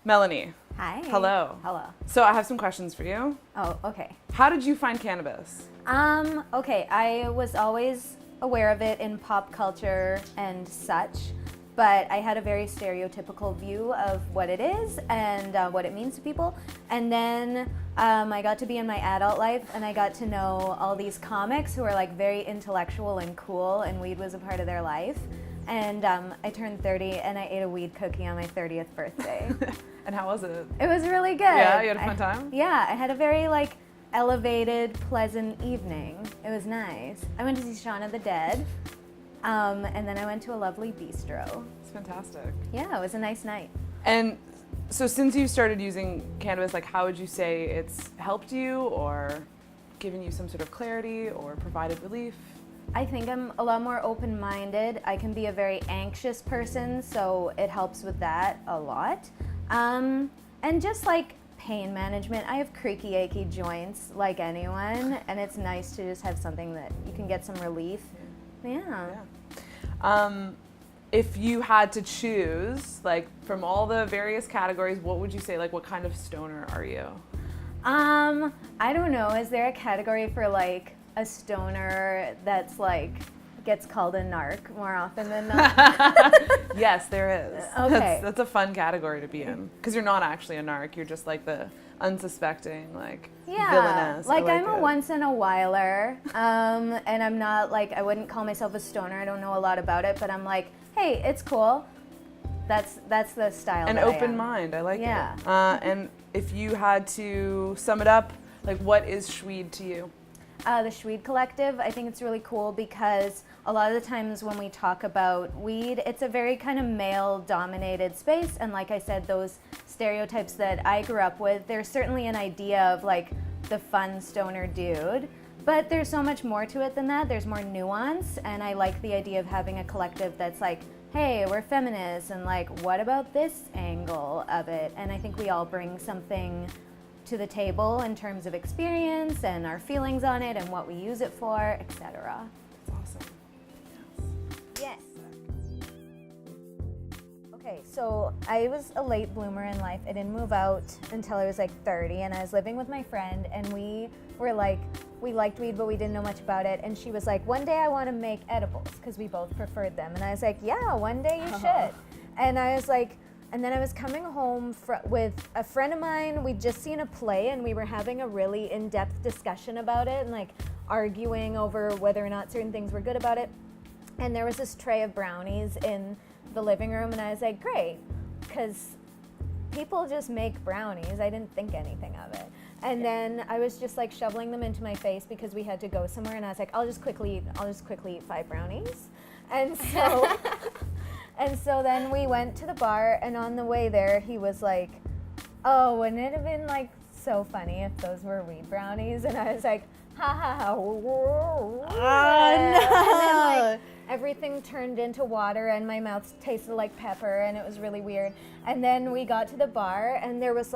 Melanie. Hi. Hello. Hello. So I have some questions for you. Oh, okay. How did you find cannabis? Okay, I was always aware of it in pop culture and such, but I had a very stereotypical view of what it is and what it means to people. And then I got to be in my adult life and I got to know all these comics who are like very intellectual and cool, and weed was a part of their life. And I turned 30 and I ate a weed cookie on my 30th birthday. And how was it? It was really good. Yeah, you had a fun time? Yeah, I had a very elevated, pleasant evening. It was nice. I went to see Shaun of the Dead, and then I went to a lovely bistro. It's fantastic. Yeah, it was a nice night. And so since you started using cannabis, how would you say it's helped you or given you some sort of clarity or provided relief? I think I'm a lot more open-minded. I can be a very anxious person, so it helps with that a lot. And just pain management. I have creaky, achy joints like anyone, and it's nice to just have something that you can get some relief. Yeah. If you had to choose, from all the various categories, what would you say, what kind of stoner are you? I don't know. Is there a category for a stoner that's gets called a narc more often than not? Yes, there is. Okay. That's a fun category to be in, because you're not actually a narc. You're just the unsuspecting, villainess. I'm a once in a whiler, and I'm not I wouldn't call myself a stoner. I don't know a lot about it, but I'm hey, it's cool. That's the style. An open mind. I like it. Yeah. And if you had to sum it up, what is Schweed to you? The Schweed Collective, I think it's really cool because a lot of the times when we talk about weed, it's a very kind of male-dominated space, and like I said, those stereotypes that I grew up with, there's certainly an idea of the fun stoner dude, but there's so much more to it than that. There's more nuance, and I like the idea of having a collective that's hey, we're feminists, and what about this angle of it? And I think we all bring something to the table in terms of experience and our feelings on it and what we use it for, etc. That's awesome. Yes. Okay, so I was a late bloomer in life. I didn't move out until I was 30, and I was living with my friend, and we were we liked weed, but we didn't know much about it. And she was one day I want to make edibles, because we both preferred them. And I was yeah, one day you should. And I was and then I was coming home with a friend of mine. We'd just seen a play, and we were having a really in-depth discussion about it and arguing over whether or not certain things were good about it. And there was this tray of brownies in the living room, and I was great, because people just make brownies. I didn't think anything of it. And then I was just shoveling them into my face because we had to go somewhere, and I was I'll just quickly eat 5 brownies. And so and so then we went to the bar, and on the way there he was oh, wouldn't it have been so funny if those were weed brownies? And I was ha ha ha. Oh, no. And then everything turned into water, and my mouth tasted like pepper, and it was really weird. And then we got to the bar, and there was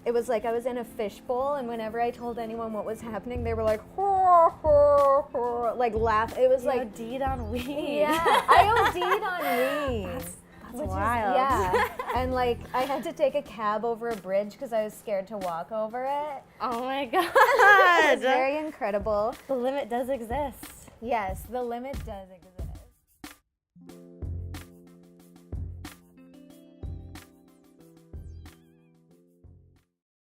it was I was in a fishbowl, and whenever I told anyone what was happening, they were hor, hor, hor, laugh. It was you OD'd on weed. Yeah, I OD'd on weed. That's wild. Yeah, and I had to take a cab over a bridge because I was scared to walk over it. Oh my god. It was very incredible. The limit does exist. Yes, the limit does exist.